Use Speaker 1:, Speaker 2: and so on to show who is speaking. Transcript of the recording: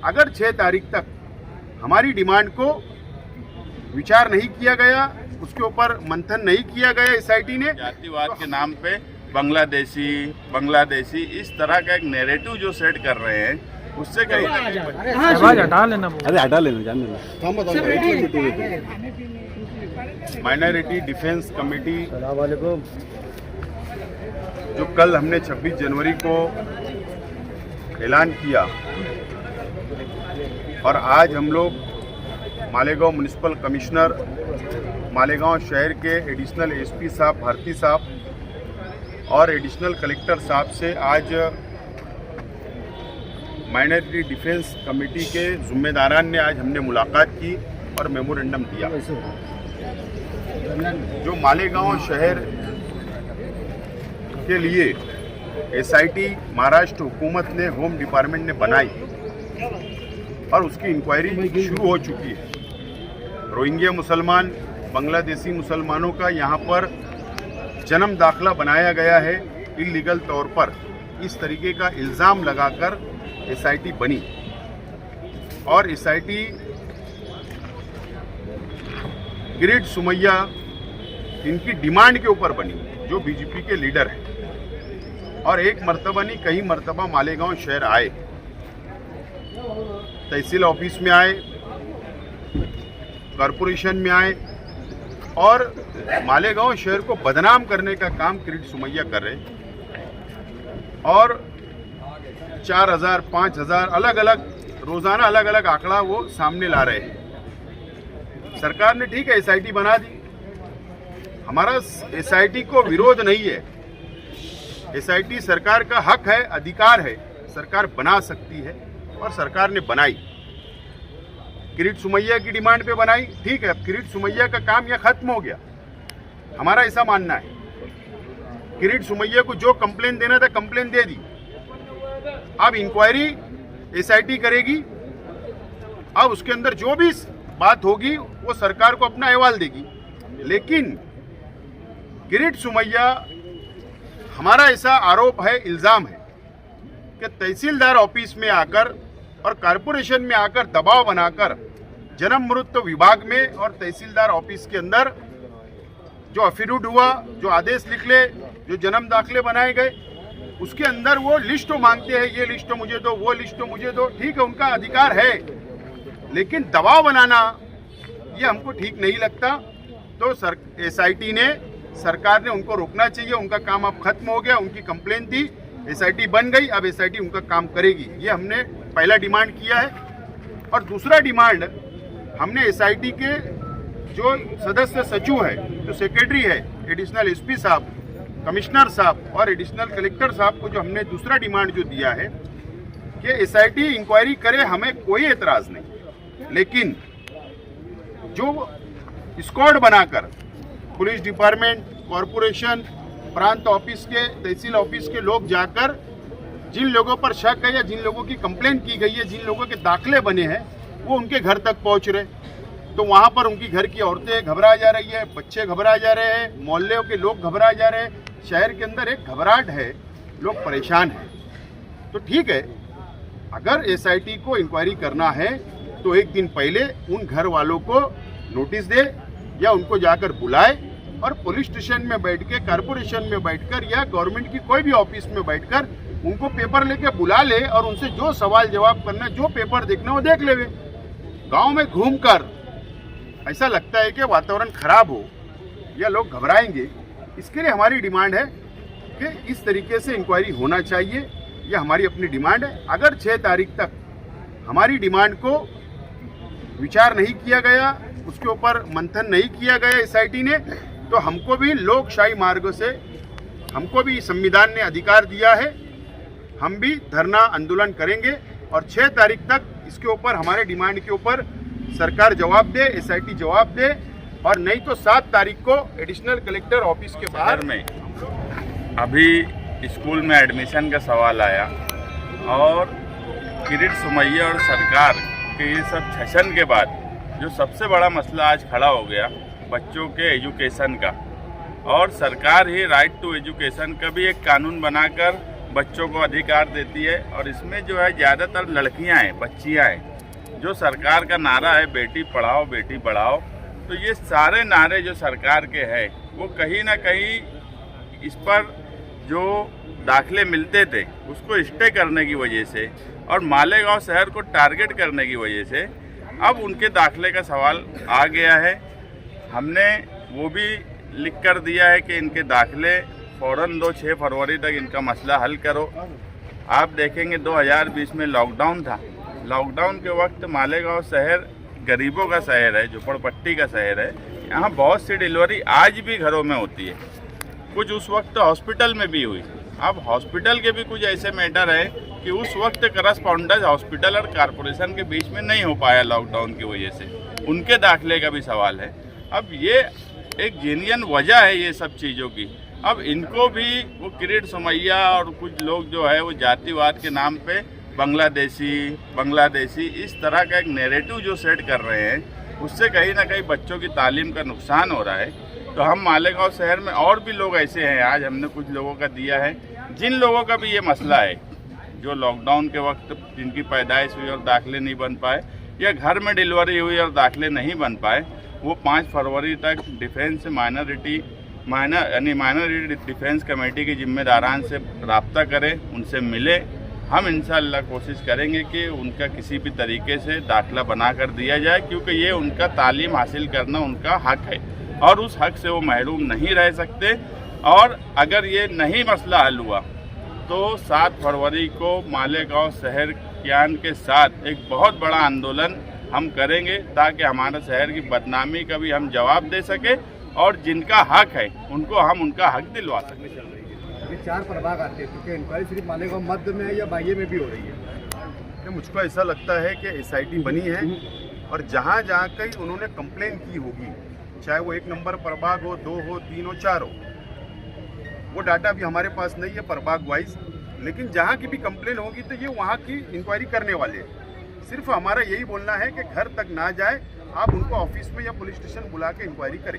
Speaker 1: अगर 6 तारीख तक हमारी डिमांड को विचार नहीं किया गया, उसके ऊपर मंथन नहीं किया गया एसआईटी ने,
Speaker 2: जातिवाद के नाम पे बांग्लादेशी इस तरह का एक नैरेटिव जो सेट कर रहे हैं, उससे कहीं ना कहीं
Speaker 3: हटा लेना, जान लेना।
Speaker 1: माइनॉरिटी डिफेंस कमेटी जो कल हमने 26 जनवरी को ऐलान किया और आज हम लोग मालेगांव म्युनिसिपल कमिश्नर, मालेगांव शहर के एडिशनल एसपी साहब भारती साहब और एडिशनल कलेक्टर साहब से आज माइनॉरिटी डिफेंस कमेटी के जिम्मेदारान ने आज हमने मुलाकात की और मेमोरेंडम दिया। जो मालेगांव शहर के लिए एसआईटी महाराष्ट्र हुकूमत ने, होम डिपार्टमेंट ने बनाई और उसकी इंक्वायरी शुरू हो चुकी है। रोहिंग्या मुसलमान, बांग्लादेशी मुसलमानों का यहाँ पर जन्म दाखला बनाया गया है इल्लीगल तौर पर, इस तरीके का इल्ज़ाम लगाकर एसआईटी बनी और एसआईटी किरीट सुमैया इनकी डिमांड के ऊपर बनी, जो बीजेपी के लीडर हैं, और एक मर्तबा नहीं कई मर्तबा मालेगांव शहर आए, तहसील ऑफिस में आए, कॉरपोरेशन में आए और मालेगांव शहर को बदनाम करने का काम किरीट सुमैया कर रहे और 4000, 5000 अलग अलग रोजाना अलग अलग आंकड़ा वो सामने ला रहे हैं। सरकार ने ठीक है एसआईटी बना दी, हमारा एसआईटी को विरोध नहीं है, एसआईटी सरकार का हक है, अधिकार है, सरकार बना सकती है और सरकार ने बनाई। किरीट सुमैया की डिमांड पे बनाई, ठीक है, अब किरीट सुमैया का काम यह खत्म हो गया, हमारा ऐसा मानना है। किरीट सुमैया को जो कंप्लेन देना था कंप्लेन दे दी, अब इंक्वायरी एसआईटी करेगी, अब उसके अंदर जो भी बात होगी वो सरकार को अपना अहवाल देगी। लेकिन किरीट सुमैया, हमारा ऐसा आरोप है, इल्ज़ाम है कि तहसीलदार ऑफिस में आकर और कॉरपोरेशन में आकर दबाव बनाकर जन्म मृत्यु विभाग में और तहसीलदार ऑफिस के अंदर जो एफिडेविट हुआ, जो आदेश लिख ले, जो जन्म दाखले बनाए गए, उसके अंदर वो लिस्ट मांगते हैं, ये लिस्ट मुझे दो, वो लिस्ट मुझे दो, ठीक है, उनका अधिकार है, लेकिन दबाव बनाना ये हमको ठीक नहीं लगता। तो एसआईटी ने, सरकार ने उनको रोकना चाहिए, उनका काम अब खत्म हो गया, उनकी कंप्लेन थी, एसआईटी बन गई, अब एसआईटी उनका काम करेगी, ये हमने पहला डिमांड किया है। और दूसरा डिमांड हमने एसआईटी के जो सदस्य सचिव है, जो सेक्रेटरी है, एडिशनल एसपी साहब, कमिश्नर साहब और एडिशनल कलेक्टर साहब को जो हमने दूसरा डिमांड जो दिया है कि एसआईटी इंक्वायरी करे, हमें कोई एतराज़ नहीं, लेकिन जो स्क्वाड बनाकर पुलिस डिपार्टमेंट, कॉरपोरेशन, प्रांत ऑफिस के, तहसील ऑफिस के लोग जाकर जिन लोगों पर शक है या जिन लोगों की कंप्लेंट की गई है, जिन लोगों के दाखले बने हैं, वो उनके घर तक पहुंच रहे, तो वहां पर उनकी घर की औरतें घबरा जा रही है, बच्चे घबरा जा रहे हैं, मोहल्ले के लोग घबरा जा रहे हैं, शहर के अंदर एक घबराहट है, लोग परेशान हैं। तो ठीक है, अगर एसआईटी को इंक्वायरी करना है तो एक दिन पहले उन घर वालों को नोटिस दे या उनको जाकर बुलाए और पुलिस स्टेशन में बैठ के, कॉरपोरेशन में बैठकर या गवर्नमेंट की कोई भी ऑफिस में बैठकर उनको पेपर लेके बुला ले और उनसे जो सवाल जवाब करना, जो पेपर देखना वो देख लेवे। गांव में घूमकर ऐसा लगता है कि वातावरण खराब हो या लोग घबराएंगे, इसके लिए हमारी डिमांड है कि इस तरीके से इंक्वायरी होना चाहिए, यह हमारी अपनी डिमांड है। अगर 6 तारीख तक हमारी डिमांड को विचार नहीं किया गया, उसके ऊपर मंथन नहीं किया गया एसआईटी ने, तो हमको भी लोकशाही मार्ग से, हमको भी संविधान ने अधिकार दिया है, हम भी धरना आंदोलन करेंगे और 6 तारीख तक इसके ऊपर, हमारे डिमांड के ऊपर सरकार जवाब दे, एसआईटी जवाब दे, और नहीं तो 7 तारीख को एडिशनल कलेक्टर ऑफिस के बाहर
Speaker 2: में अभी स्कूल में एडमिशन का सवाल आया और किरीट सुमैया और सरकार के ये सब सेशन के बाद जो सबसे बड़ा मसला आज खड़ा हो गया बच्चों के एजुकेशन का, और सरकार ही राइट टू एजुकेशन का भी एक कानून बनाकर बच्चों को अधिकार देती है। और इसमें जो है ज़्यादातर लड़कियां हैं, बच्चियां हैं। जो सरकार का नारा है बेटी पढ़ाओ बेटी बढ़ाओ, तो ये सारे नारे जो सरकार के हैं वो कहीं ना कहीं इस पर जो दाखिले मिलते थे उसको स्टे करने की वजह से और मालेगांव शहर को टारगेट करने की वजह से अब उनके दाखिले का सवाल आ गया है। हमने वो भी लिख कर दिया है कि इनके दाखिले फ़ौरन दो, 6 फरवरी तक इनका मसला हल करो। आप देखेंगे 2020 में लॉकडाउन था। लॉकडाउन के वक्त मालेगांव शहर गरीबों का शहर है, झोपड़पट्टी का शहर है। यहाँ बहुत सी डिलीवरी आज भी घरों में होती है, कुछ उस वक्त हॉस्पिटल में भी हुई। अब हॉस्पिटल के भी कुछ ऐसे मैटर है कि उस वक्त करस्पॉन्डेंस हॉस्पिटल और कॉरपोरेशन के बीच में नहीं हो पाया लॉकडाउन की वजह से, उनके दाखिले का भी सवाल है। अब ये एक जेन्युइन वजह है ये सब चीज़ों की। अब इनको भी वो किरीट सुमैया और कुछ लोग जो है वो जातिवाद के नाम पे बांग्लादेशी इस तरह का एक नैरेटिव जो सेट कर रहे हैं, उससे कहीं ना कहीं बच्चों की तालीम का नुकसान हो रहा है। तो हम मालेगांव शहर में और भी लोग ऐसे हैं, आज हमने कुछ लोगों का दिया है, जिन लोगों का भी ये मसला है, जो लॉकडाउन के वक्त जिनकी पैदाइश हुई और दाखिले नहीं बन पाए या घर में डिलीवरी हुई और दाखिले नहीं बन पाए, वो 5 फरवरी तक डिफेंस माइनॉरिटी डिफेंस कमेटी के जिम्मेदारान से रब्ता करें, उनसे मिले। हम इंशाअल्लाह कोशिश करेंगे कि उनका किसी भी तरीके से दाखिला बना कर दिया जाए, क्योंकि ये उनका तालीम हासिल करना उनका हक है और उस हक से वो महरूम नहीं रह सकते। और अगर ये नहीं मसला हल हुआ तो 7 फरवरी को मालेगांव शहर कियान के साथ एक बहुत बड़ा आंदोलन हम करेंगे, ताकि हमारे शहर की बदनामी का भी हम जवाब दे सके और जिनका हक है उनको हम उनका हक दिलवा सकें।
Speaker 4: अभी 4 प्रभाग आते हैं, क्योंकि इंक्वायरी सिर्फ मालेगांव मध्य में है या बाह्य में भी हो रही है?
Speaker 1: मुझको ऐसा लगता है कि SIT बनी है और जहाँ जहाँ कहीं उन्होंने कंप्लेन की होगी, चाहे वो 1 नंबर प्रभाग हो, 2 हो, 3 हो, 4 हो, वो डाटा भी हमारे पास नहीं है प्रभाग वाइज। लेकिन जहाँ की भी कंप्लेन होगी तो ये वहाँ की इंक्वायरी करने वाले हैं। सिर्फ हमारा यही बोलना है कि घर तक ना जाए, आप उनको ऑफिस में या पुलिस स्टेशन बुला के इंक्वायरी करें।